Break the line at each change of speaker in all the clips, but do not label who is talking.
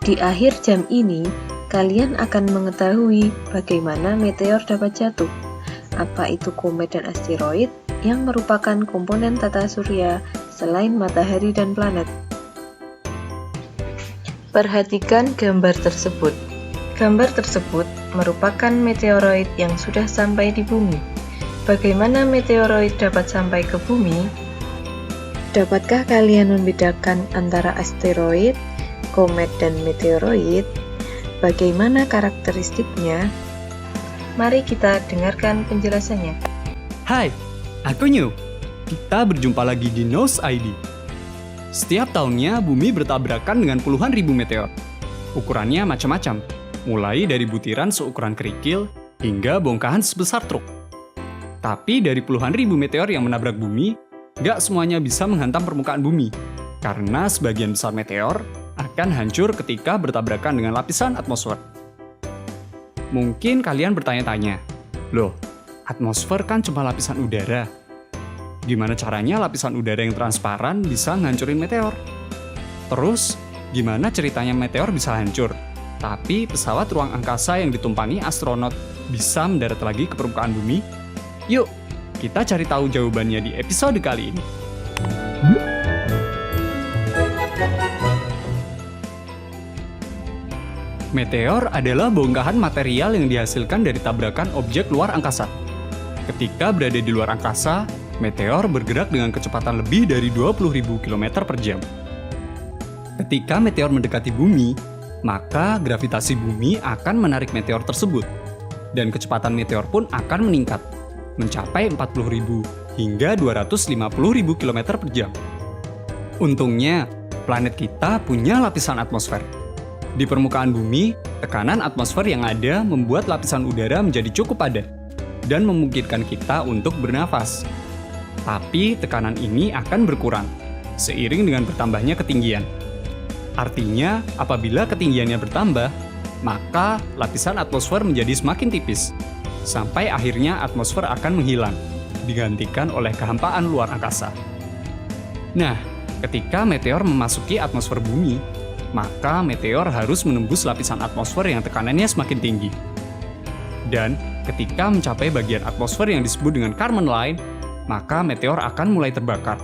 Di akhir jam ini, kalian akan mengetahui bagaimana meteor dapat jatuh, apa itu komet dan asteroid yang merupakan komponen tata surya selain matahari dan planet. Perhatikan gambar tersebut. Gambar tersebut merupakan meteoroid yang sudah sampai di bumi. Bagaimana meteoroid dapat sampai ke bumi? Dapatkah kalian membedakan antara asteroid, komet, dan meteoroid? Bagaimana karakteristiknya? Mari kita dengarkan penjelasannya.
Hai, aku New. Kita berjumpa lagi di Nose ID. Setiap tahunnya bumi bertabrakan dengan puluhan ribu meteor. Ukurannya macam-macam, mulai dari butiran seukuran kerikil hingga bongkahan sebesar truk. Tapi dari puluhan ribu meteor yang menabrak bumi, gak semuanya bisa menghantam permukaan bumi, karena sebagian besar meteor akan hancur ketika bertabrakan dengan lapisan atmosfer. Mungkin kalian bertanya-tanya, loh, atmosfer kan cuma lapisan udara. Gimana caranya lapisan udara yang transparan bisa ngancurin meteor? Terus, gimana ceritanya meteor bisa hancur, tapi pesawat ruang angkasa yang ditumpangi astronot bisa mendarat lagi ke permukaan bumi? Yuk, kita cari tahu jawabannya di episode kali ini. Meteor adalah bongkahan material yang dihasilkan dari tabrakan objek luar angkasa. Ketika berada di luar angkasa, meteor bergerak dengan kecepatan lebih dari 20.000 km per jam. Ketika meteor mendekati bumi, maka gravitasi bumi akan menarik meteor tersebut, dan kecepatan meteor pun akan meningkat, mencapai 40.000 hingga 250.000 km per jam. Untungnya, planet kita punya lapisan atmosfer. Di permukaan bumi, tekanan atmosfer yang ada membuat lapisan udara menjadi cukup padat dan memungkinkan kita untuk bernafas. Tapi tekanan ini akan berkurang seiring dengan bertambahnya ketinggian. Artinya, apabila ketinggiannya bertambah, maka lapisan atmosfer menjadi semakin tipis, sampai akhirnya atmosfer akan menghilang, digantikan oleh kehampaan luar angkasa. Nah, ketika meteor memasuki atmosfer bumi, maka meteor harus menembus lapisan atmosfer yang tekanannya semakin tinggi. Dan ketika mencapai bagian atmosfer yang disebut dengan Kármán line, maka meteor akan mulai terbakar,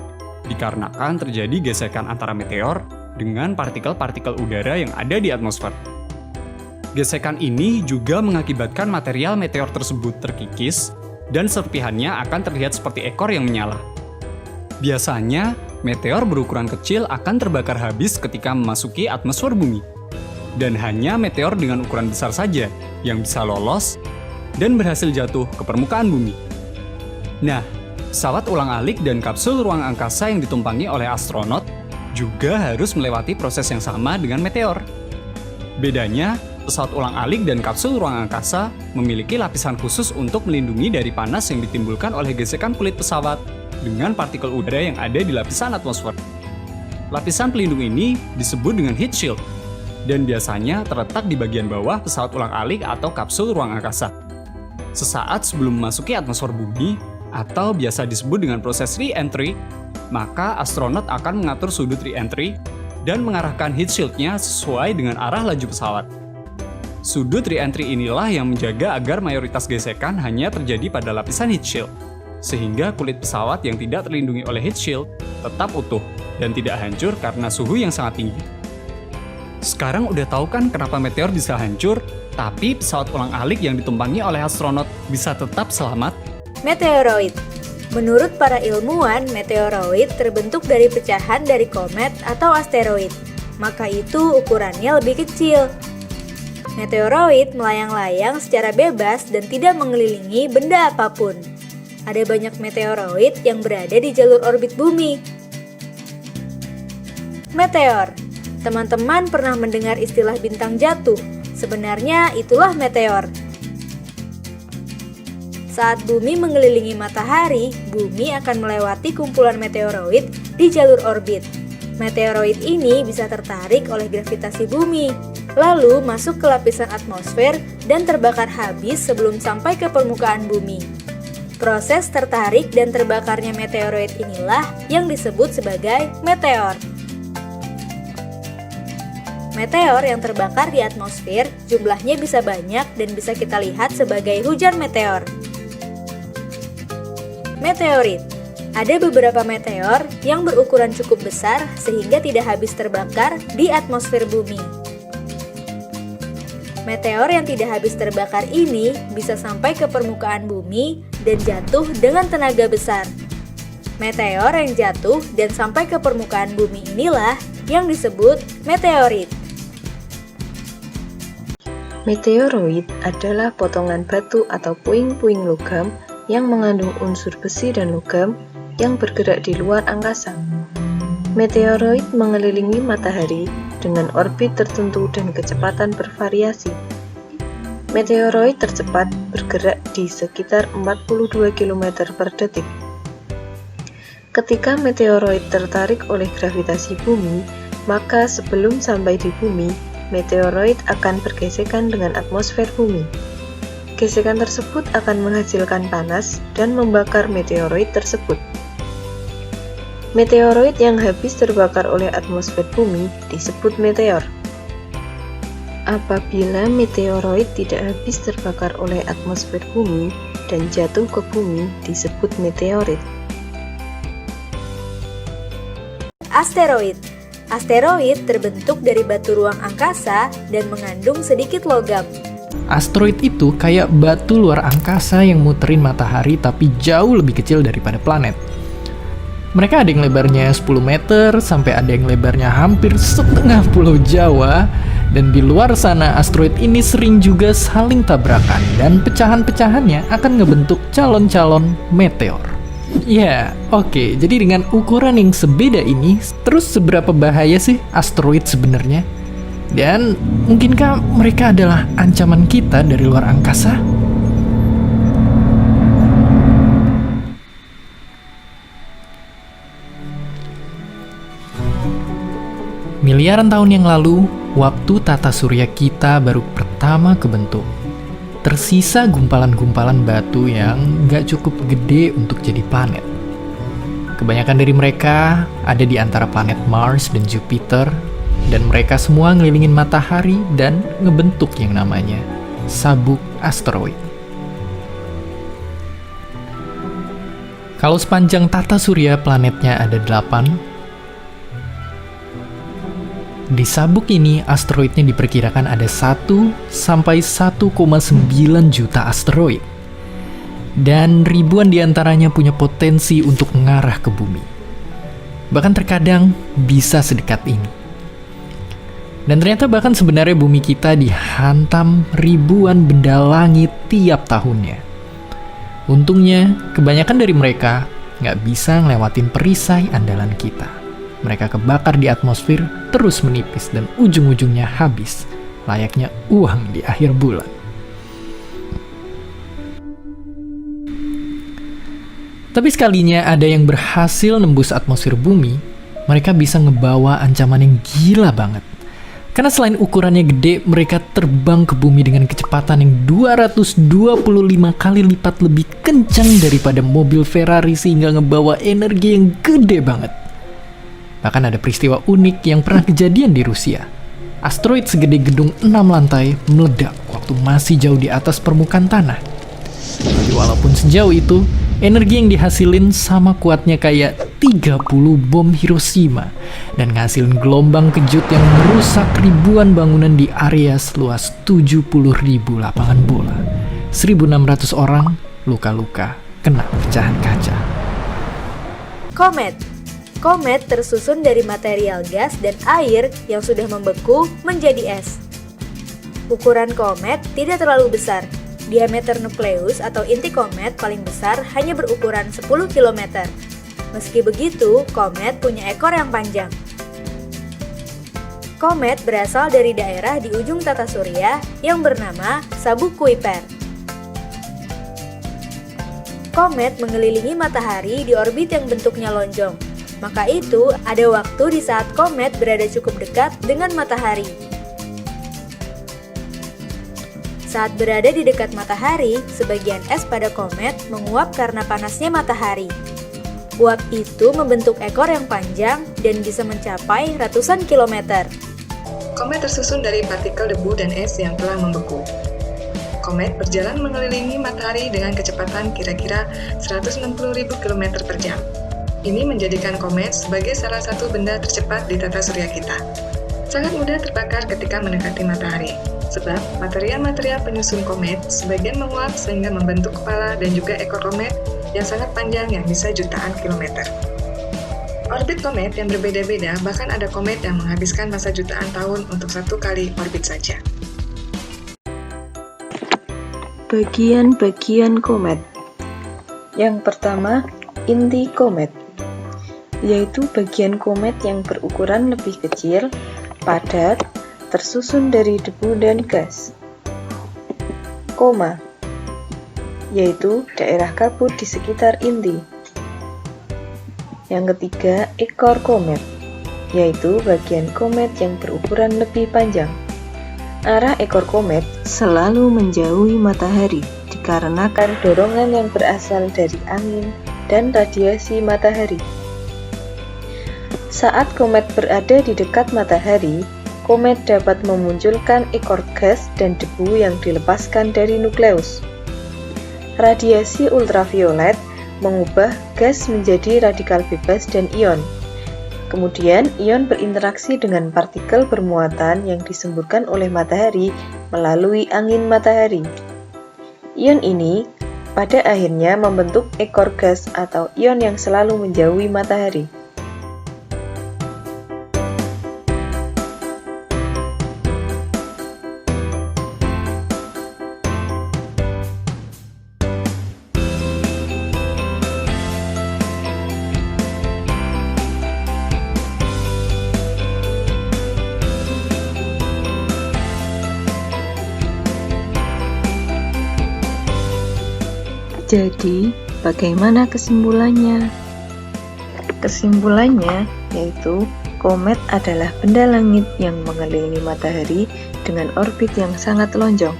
dikarenakan terjadi gesekan antara meteor dengan partikel-partikel udara yang ada di atmosfer. Gesekan ini juga mengakibatkan material meteor tersebut terkikis, dan serpihannya akan terlihat seperti ekor yang menyala. Biasanya, meteor berukuran kecil akan terbakar habis ketika memasuki atmosfer bumi, dan hanya meteor dengan ukuran besar saja yang bisa lolos dan berhasil jatuh ke permukaan bumi. Nah, pesawat ulang-alik dan kapsul ruang angkasa yang ditumpangi oleh astronot juga harus melewati proses yang sama dengan meteor. Bedanya, pesawat ulang-alik dan kapsul ruang angkasa memiliki lapisan khusus untuk melindungi dari panas yang ditimbulkan oleh gesekan kulit pesawat dengan partikel udara yang ada di lapisan atmosfer. Lapisan pelindung ini disebut dengan heat shield, dan biasanya terletak di bagian bawah pesawat ulang-alik atau kapsul ruang angkasa. Sesaat sebelum memasuki atmosfer bumi, atau biasa disebut dengan proses re-entry, maka astronot akan mengatur sudut re-entry dan mengarahkan heat shield-nya sesuai dengan arah laju pesawat. Sudut re-entry inilah yang menjaga agar mayoritas gesekan hanya terjadi pada lapisan heat shield, sehingga kulit pesawat yang tidak terlindungi oleh heat shield tetap utuh dan tidak hancur karena suhu yang sangat tinggi. Sekarang udah tahu kan kenapa meteor bisa hancur, tapi pesawat ulang-alik yang ditumpangi oleh astronot bisa tetap selamat?
Meteoroid. Menurut para ilmuwan, meteoroid terbentuk dari pecahan dari komet atau asteroid, maka itu ukurannya lebih kecil. Meteoroid melayang-layang secara bebas dan tidak mengelilingi benda apapun. Ada banyak meteoroid yang berada di jalur orbit bumi. Meteor. Teman-teman pernah mendengar istilah bintang jatuh. Sebenarnya itulah meteor. Saat bumi mengelilingi matahari, bumi akan melewati kumpulan meteoroid di jalur orbit. Meteoroid ini bisa tertarik oleh gravitasi bumi, lalu masuk ke lapisan atmosfer dan terbakar habis sebelum sampai ke permukaan bumi. Proses tertarik dan terbakarnya meteoroid inilah yang disebut sebagai meteor. Meteor yang terbakar di atmosfer jumlahnya bisa banyak dan bisa kita lihat sebagai hujan meteor. Meteorit. Ada beberapa meteor yang berukuran cukup besar sehingga tidak habis terbakar di atmosfer bumi. Meteor yang tidak habis terbakar ini bisa sampai ke permukaan bumi dan jatuh dengan tenaga besar. Meteor yang jatuh dan sampai ke permukaan bumi inilah yang disebut meteorit.
Meteoroid adalah potongan batu atau puing-puing logam yang mengandung unsur besi dan logam yang bergerak di luar angkasa. Meteoroid mengelilingi matahari dengan orbit tertentu dan kecepatan bervariasi. Meteoroid tercepat bergerak di sekitar 42 km per detik. Ketika meteoroid tertarik oleh gravitasi bumi, maka sebelum sampai di bumi, meteoroid akan bergesekan dengan atmosfer bumi. Gesekan tersebut akan menghasilkan panas dan membakar meteoroid tersebut. Meteoroid yang habis terbakar oleh atmosfer bumi disebut meteor. Apabila meteoroid tidak habis terbakar oleh atmosfer bumi dan jatuh ke bumi disebut meteorit.
Asteroid. Asteroid terbentuk dari batu ruang angkasa dan mengandung sedikit logam.
Asteroid itu kayak batu luar angkasa yang muterin matahari tapi jauh lebih kecil daripada planet. Mereka ada yang lebarnya 10 meter sampai ada yang lebarnya hampir setengah pulau Jawa. Dan di luar sana asteroid ini sering juga saling tabrakan dan pecahan-pecahannya akan ngebentuk calon-calon meteor. Ya, oke. Jadi dengan ukuran yang sebeda ini, terus seberapa bahaya sih asteroid sebenarnya? Dan mungkinkah mereka adalah ancaman kita dari luar angkasa? Miliaran tahun yang lalu, waktu tata surya kita baru pertama kebentuk. Tersisa gumpalan-gumpalan batu yang gak cukup gede untuk jadi planet. Kebanyakan dari mereka ada di antara planet Mars dan Jupiter, dan mereka semua ngelilingin matahari dan ngebentuk yang namanya sabuk asteroid. Kalau sepanjang tata surya planetnya ada 8, di sabuk ini asteroidnya diperkirakan ada 1 sampai 1,9 juta asteroid. Dan ribuan diantaranya punya potensi untuk mengarah ke bumi. Bahkan terkadang bisa sedekat ini. Dan ternyata bahkan sebenarnya bumi kita dihantam ribuan benda langit tiap tahunnya. Untungnya, kebanyakan dari mereka nggak bisa ngelewatin perisai andalan kita. Mereka kebakar di atmosfer, terus menipis dan ujung-ujungnya habis, layaknya uang di akhir bulan. Tapi sekalinya ada yang berhasil nembus atmosfer bumi, mereka bisa ngebawa ancaman yang gila banget. Karena selain ukurannya gede, mereka terbang ke bumi dengan kecepatan yang 225 kali lipat lebih kencang daripada mobil Ferrari sehingga ngebawa energi yang gede banget. Bahkan ada peristiwa unik yang pernah kejadian di Rusia. Asteroid segede gedung 6 lantai meledak waktu masih jauh di atas permukaan tanah. Tapi walaupun sejauh itu, energi yang dihasilin sama kuatnya kayak 30 bom Hiroshima dan ngasilin gelombang kejut yang merusak ribuan bangunan di area seluas 70.000 lapangan bola. 1.600 orang luka-luka kena pecahan kaca.
Komet. Komet tersusun dari material gas dan air yang sudah membeku menjadi es. Ukuran komet tidak terlalu besar. Diameter nukleus atau inti komet paling besar hanya berukuran 10 km. Meski begitu, komet punya ekor yang panjang. Komet berasal dari daerah di ujung tata surya yang bernama sabuk Kuiper. Komet mengelilingi matahari di orbit yang bentuknya lonjong. Maka itu, ada waktu di saat komet berada cukup dekat dengan matahari. Saat berada di dekat matahari, sebagian es pada komet menguap karena panasnya matahari. Uap itu membentuk ekor yang panjang dan bisa mencapai ratusan kilometer.
Komet tersusun dari partikel debu dan es yang telah membeku. Komet berjalan mengelilingi matahari dengan kecepatan kira-kira 160.000 km per jam. Ini menjadikan komet sebagai salah satu benda tercepat di tata surya kita. Sangat mudah terbakar ketika mendekati matahari, sebab material-material penyusun komet sebagian menguap sehingga membentuk kepala dan juga ekor komet yang sangat panjang yang bisa jutaan kilometer. Orbit komet yang berbeda-beda, bahkan ada komet yang menghabiskan masa jutaan tahun untuk satu kali orbit saja.
Bagian-bagian komet. Yang pertama, inti komet, yaitu bagian komet yang berukuran lebih kecil, padat, tersusun dari debu dan gas. Koma, yaitu daerah kabut di sekitar inti. Yang ketiga, ekor komet, yaitu bagian komet yang berukuran lebih panjang. Arah ekor komet selalu menjauhi matahari dikarenakan dorongan yang berasal dari angin dan radiasi matahari. Saat komet berada di dekat matahari, komet dapat memunculkan ekor gas dan debu yang dilepaskan dari nukleus. Radiasi ultraviolet mengubah gas menjadi radikal bebas dan ion. Kemudian, ion berinteraksi dengan partikel bermuatan yang disemburkan oleh matahari melalui angin matahari. Ion ini pada akhirnya membentuk ekor gas atau ion yang selalu menjauhi matahari. Jadi, bagaimana kesimpulannya? Kesimpulannya yaitu komet adalah benda langit yang mengelilingi matahari dengan orbit yang sangat lonjong.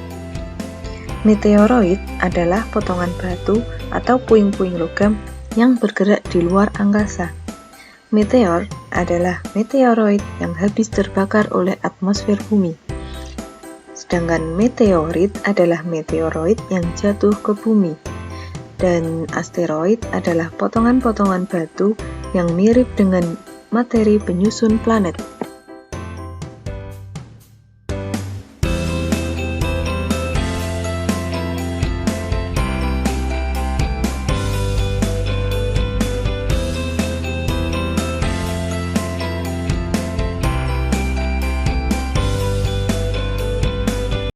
Meteoroid adalah potongan batu atau puing-puing logam yang bergerak di luar angkasa. Meteor adalah meteoroid yang habis terbakar oleh atmosfer bumi. Sedangkan meteorit adalah meteoroid yang jatuh ke bumi. Dan asteroid adalah potongan-potongan batu yang mirip dengan materi penyusun planet.